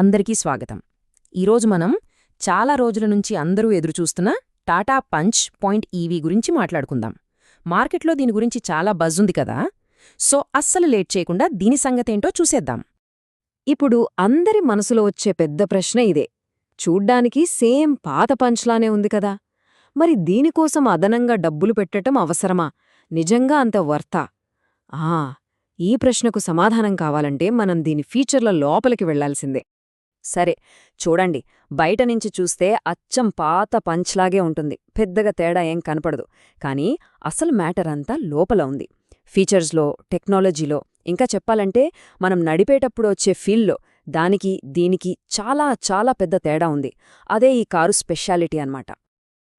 అందరికీ స్వాగతం. ఈరోజు మనం చాలా రోజుల నుంచి అందరూ ఎదురుచూస్తున్న టాటా పంచ్ పాయింట్ ఈవీ గురించి మాట్లాడుకుందాం. మార్కెట్లో దీని గురించి చాలా బజ్ ఉంది కదా, సో అస్సలు లేట్ చేయకుండా దీని సంగతేంటో చూసేద్దాం. ఇప్పుడు అందరి మనసులో వచ్చే పెద్ద ప్రశ్న ఇదే. చూడ్డానికి సేమ్ పాత పంచ్లానే ఉంది కదా, మరి దీనికోసం అదనంగా డబ్బులు పెట్టటం అవసరమా? నిజంగా అంత వర్తా? ఈ ప్రశ్నకు సమాధానం కావాలంటే మనం దీని ఫీచర్ల లోపలికి వెళ్లాల్సిందే. సరే, చూడండి, బయట నుంచి చూస్తే అచ్చం పాత పంచ్లాగే ఉంటుంది, పెద్దగా తేడా ఏం కనపడదు. కానీ అసలు మ్యాటర్ అంతా లోపల ఉంది. ఫీచర్స్లో, టెక్నాలజీలో, ఇంకా చెప్పాలంటే మనం నడిపేటప్పుడు వచ్చే ఫీల్లో దానికి దీనికి చాలా చాలా పెద్ద తేడా ఉంది. అదే ఈ కారు స్పెషాలిటీ అన్నమాట.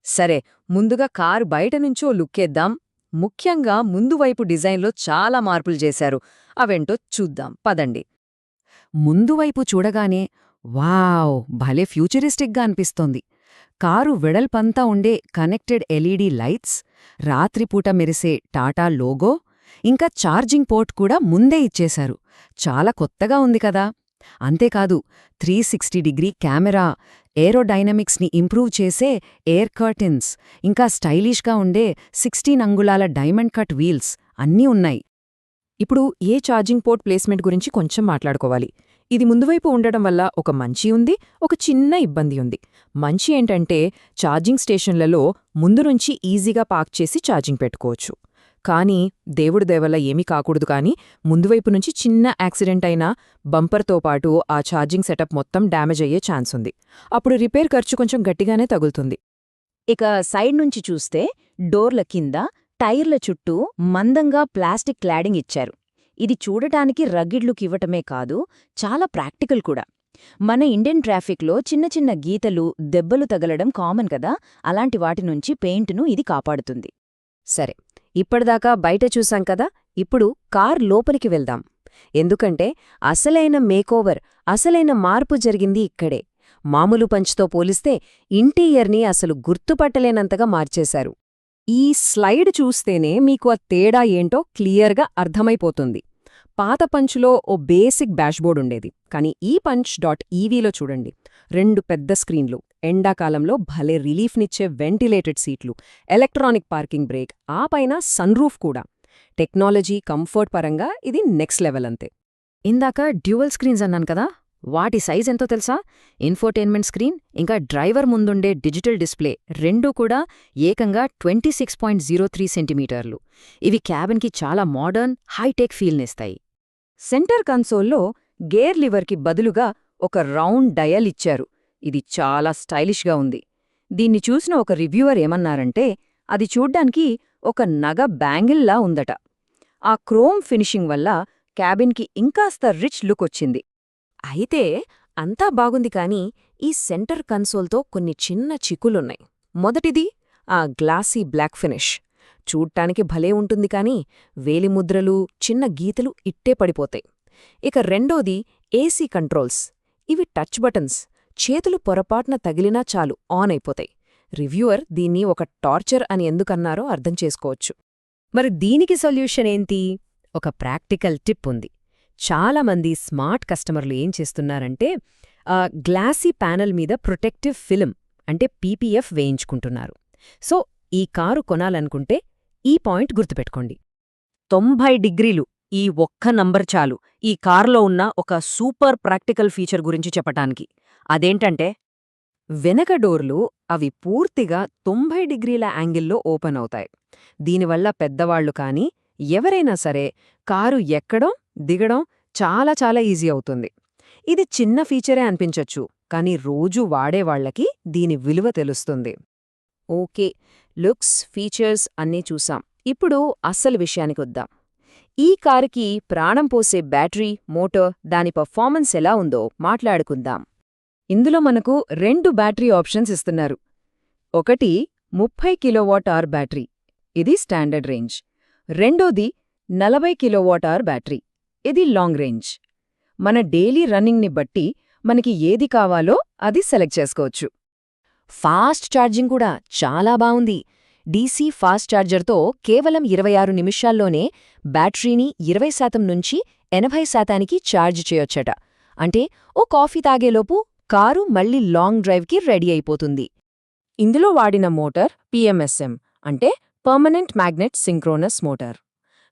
సరే, ముందుగా కారు బయట నుంచో లుక్కేద్దాం. ముఖ్యంగా ముందువైపు డిజైన్లో చాలా మార్పులు చేశారు. అవేంటో చూద్దాం పదండి. ముందువైపు చూడగానే వావ్, భలే ఫ్యూచరిస్టిక్గా అనిపిస్తోంది. కారు వెడల్పంతా ఉండే కనెక్టెడ్ ఎల్ఈడీ లైట్స్, రాత్రిపూట మెరిసే టాటా లోగో, ఇంకా ఛార్జింగ్ పోర్ట్ కూడా ముందే ఇచ్చేశారు. చాలా కొత్తగా ఉంది కదా. అంతేకాదు, 360 కెమెరా, ఏరోడైనమిక్స్ని ఇంప్రూవ్ చేసే ఎయిర్ కర్టెన్స్, ఇంకా స్టైలిష్గా ఉండే 16 అంగుళాల డైమండ్ కట్ వీల్స్ అన్నీ ఉన్నాయి. ఇప్పుడు ఛార్జింగ్ పోర్ట్ ప్లేస్మెంట్ గురించి కొంచెం మాట్లాడుకోవాలి. ఇది ముందువైపు ఉండటం వల్ల ఒక మంచి ఉంది, ఒక చిన్న ఇబ్బంది ఉంది. మంచి ఏంటంటే ఛార్జింగ్ స్టేషన్లలో ముందు నుంచి ఈజీగా పార్క్ చేసి ఛార్జింగ్ పెట్టుకోవచ్చు. కానీ దేవుడి దయవల్ల ఏమీ కాకూడదు, కానీ ముందువైపు నుంచి చిన్న యాక్సిడెంట్ అయినా బంపర్తో పాటు ఆ ఛార్జింగ్ సెటప్ మొత్తం డ్యామేజ్ అయ్యే ఛాన్స్ ఉంది. అప్పుడు రిపేర్ ఖర్చు కొంచెం గట్టిగానే తగులుతుంది. ఇక సైడ్ నుంచి చూస్తే డోర్ల కింద, టైర్ల చుట్టూ మందంగా ప్లాస్టిక్ క్లాడింగ్ ఇచ్చారు. ఇది చూడటానికి రగ్గిడ్ లుక్ ఇవ్వటమే కాదు, చాలా ప్రాక్టికల్ కూడా. మన ఇండియన్ ట్రాఫిక్లో చిన్న చిన్న గీతలు, దెబ్బలు తగలడం కామన్ కదా, అలాంటి వాటి నుంచి పెయింట్ను ఇది కాపాడుతుంది. సరే, ఇప్పటిదాకా బయట చూసాం కదా, ఇప్పుడు కార్ లోపలికి వెళ్దాం. ఎందుకంటే అసలైన మేకోవర్, అసలైన మార్పు జరిగింది ఇక్కడే. మామూలు పంచ్తో పోలిస్తే ఇంటీరియర్ని అసలు గుర్తుపట్టలేనంతగా మార్చేశారు. ఈ స్లైడ్ చూస్తేనే మీకు ఆ తేడా ఏంటో క్లియర్గా అర్థమైపోతుంది. పాత పంచ్లో ఓ బేసిక్ డాష్బోర్డ్ ఉండేది, కానీ ఈ పంచ్.ఈవీలో చూడండి, 2 పెద్ద స్క్రీన్లు, ఎండాకాలంలో భలే రిలీఫ్నిచ్చే వెంటిలేటెడ్ సీట్లు, ఎలక్ట్రానిక్ పార్కింగ్ బ్రేక్, ఆ పైన సన్రూఫ్ కూడా. టెక్నాలజీ, కంఫర్ట్ పరంగా ఇది నెక్స్ట్ లెవెల్ అంతే. ఇందాక డ్యూయల్ స్క్రీన్స్ అన్నాను కదా, వాటి సైజ్ ఎంతో తెలుసా? ఇన్ఫోటైన్మెంట్ స్క్రీన్ ఇంకా డ్రైవర్ ముందుండే డిజిటల్ డిస్ప్లే రెండూ కూడా ఏకంగా 26.03 సెంటీమీటర్లు. ఇవి క్యాబిన్కి చాలా మోడర్న్, హైటెక్ ఫీల్నిస్తాయి. సెంటర్ కన్సోల్లో గేర్ లివర్కి బదులుగా ఒక రౌండ్ డయల్ ఇచ్చారు. ఇది చాలా స్టైలిష్గా ఉంది. దీన్ని చూసిన ఒక రివ్యూవర్ ఏమన్నారంటే, అది చూడ్డానికి ఒక నగ బ్యాంగిల్లా ఉందట. ఆ క్రోమ్ ఫినిషింగ్ వల్ల క్యాబిన్కి ఇంకాస్త రిచ్ లుక్ వచ్చింది. అయితే అంతా బాగుంది, కానీ ఈ సెంటర్ కన్సోల్తో కొన్ని చిన్న చిక్కులున్నాయి. మొదటిది ఆ గ్లాసీ బ్లాక్ ఫినిష్. చూడ్డానికి భలే ఉంటుంది, కానీ వేలిముద్రలు, చిన్న గీతలు ఇట్టే పడిపోతాయి. ఇక రెండోది ఏసీ కంట్రోల్స్. ఇవి టచ్ బటన్స్, చేతులు పొరపాటున తగిలినా చాలు ఆన్ అయిపోతాయి. రివ్యూవర్ దీన్ని ఒక టార్చర్ అని ఎందుకన్నారో అర్థం చేసుకోవచ్చు. మరి దీనికి సొల్యూషన్ ఏంటి? ఒక ప్రాక్టికల్ టిప్ ఉంది. చాలామంది స్మార్ట్ కస్టమర్లు ఏం చేస్తున్నారంటే, గ్లాసీ ప్యానెల్ మీద ప్రొటెక్టివ్ ఫిల్మ్ అంటే పీపీఎఫ్ వేయించుకుంటున్నారు. సో ఈ కారు కొనాలనుకుంటే ఈ పాయింట్ గుర్తుపెట్టుకోండి. 90 డిగ్రీలు ఈ ఒక్క నంబర్ చాలు ఈ కారులో ఉన్న ఒక సూపర్ ప్రాక్టికల్ ఫీచర్ గురించి చెప్పటానికి. అదేంటంటే, వెనక డోర్లు అవి పూర్తిగా 90 డిగ్రీల యాంగిల్లో ఓపెన్ అవుతాయి. దీనివల్ల పెద్దవాళ్లు కానీ ఎవరైనా సరే కారు ఎక్కడం, దిగడం చాలా చాలా ఈజీ అవుతుంది. ఇది చిన్న ఫీచరే అనిపించొచ్చు, కానీ రోజూ వాడేవాళ్లకి దీని విలువ తెలుస్తుంది. ఓకే, లుక్స్, ఫీచర్స్ అన్నీ చూసాం. ఇప్పుడు అస్సలు విషయానికొద్దాం. ఈ కారుకి ప్రాణం పోసే బ్యాటరీ, మోటార్, దాని పర్ఫార్మెన్స్ ఎలా ఉందో మాట్లాడుకుందాం. ఇందులో మనకు 2 బ్యాటరీ ఆప్షన్స్ ఇస్తున్నారు. ఒకటి 30 కిలోవాట్ అవర్ బ్యాటరీ, ఇది స్టాండర్డ్ రేంజ్. రెండోది 40 కిలోవాట్ అవర్ బ్యాటరీ, ఇది లాంగ్ రేంజ్. మన డైలీ రన్నింగ్ని బట్టి మనకి ఏది కావాలో అది సెలెక్ట్ చేసుకోవచ్చు. ఫాస్ట్ ఛార్జింగ్ కూడా చాలా బావుంది. డీసీ ఫాస్ట్ ఛార్జర్తో కేవలం 26 నిమిషాల్లోనే బ్యాటరీని 20% నుంచి 80% ఛార్జ్ చేయొచ్చట. అంటే ఓ కాఫీ తాగేలోపు కారు మళ్ళీ లాంగ్ డ్రైవ్కి రెడీ అయిపోతుంది. ఇందులో వాడిన మోటార్ PMSM అంటే పర్మనెంట్ మ్యాగ్నెట్ సింక్రోనస్ మోటార్.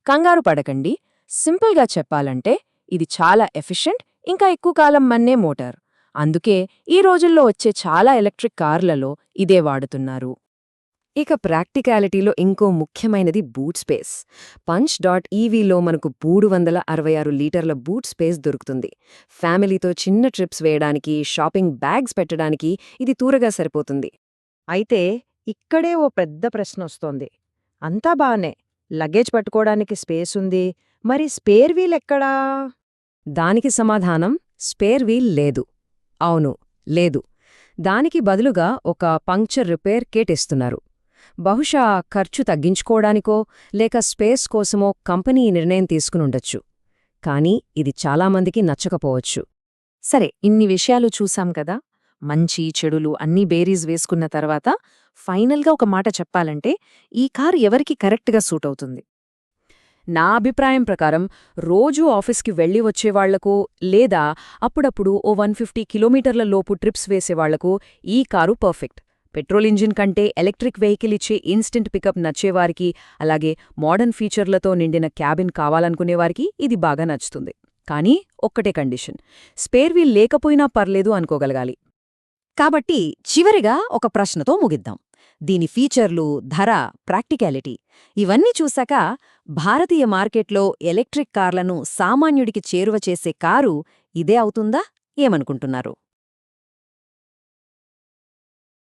కంగారు పడకండి, సింపుల్గా చెప్పాలంటే ఇది చాలా ఎఫిషియెంట్ ఇంకా ఎక్కువ కాలం మన్నే మోటార్. అందుకే ఈ రోజుల్లో వచ్చే చాలా ఎలక్ట్రిక్ కార్లలో ఇదే వాడుతున్నారు. ఇక ప్రాక్టికాలిటీలో ఇంకో ముఖ్యమైనది బూట్ స్పేస్. punch.evలో మనకు 366 లీటర్ల బూట్ స్పేస్ దొరుకుతుంది. ఫ్యామిలీతో చిన్న ట్రిప్స్ వేయడానికి, షాపింగ్ బ్యాగ్స్ పెట్టడానికి ఇది తూరగా సరిపోతుంది. అయితే ఇక్కడే ఓ పెద్ద ప్రశ్నొస్తోంది. అంతా బానే, లగేజ్ పట్టుకోవడానికి స్పేసుంది, మరి స్పేర్ వీల్ ఎక్కడా? దానికి సమాధానం స్పేర్ వీల్ లేదు. అవును, లేదు. దానికి బదులుగా ఒక పంక్చర్ రిపేర్ కిట్ ఇస్తున్నారు. బహుశా ఖర్చు తగ్గించుకోవడానికో లేక స్పేస్ కోసమో కంపెనీ ఈ నిర్ణయం తీసుకునుండొచ్చు. కానీ ఇది చాలామందికి నచ్చకపోవచ్చు. సరే, ఇన్ని విషయాలు చూసాం కదా. మంచి చెడులు అన్నీ బేరీజ్ వేసుకున్న తర్వాత ఫైనల్గా ఒక మాట చెప్పాలంటే ఈ కారు ఎవరికి కరెక్ట్గా సూట్ అవుతుంది? నా అభిప్రాయం ప్రకారం రోజూ ఆఫీస్కి వెళ్ళి వచ్చేవాళ్లకు లేదా అప్పుడప్పుడు ఓ 150 కిలోమీటర్ల లోపు ట్రిప్స్ వేసేవాళ్లకు ఈ కారు పర్ఫెక్ట్. పెట్రోల్ ఇంజిన్ కంటే ఎలక్ట్రిక్ వెహికల్ ఇచ్చే ఇన్స్టెంట్ పికప్ నచ్చేవారికి, అలాగే మోడర్న్ ఫీచర్లతో నిండిన క్యాబిన్ కావాలనుకునేవారికి ఇది బాగా నచ్చుతుంది. కానీ ఒక్కటే కండిషన్, స్పేర్ వీల్ లేకపోయినా పర్లేదు అనుకోగలగాలి. కాబట్టి చివరిగా ఒక ప్రశ్నతో ముగిద్దాం. దీని ఫీచర్లు, ధర, ప్రాక్టికాలిటీ ఇవన్నీ చూశాక భారతీయ మార్కెట్లో ఎలక్ట్రిక్ కార్లను సామాన్యుడికి చేరువ చేసే కారు ఇదే అవుతుందా? ఏమనుకుంటున్నారు?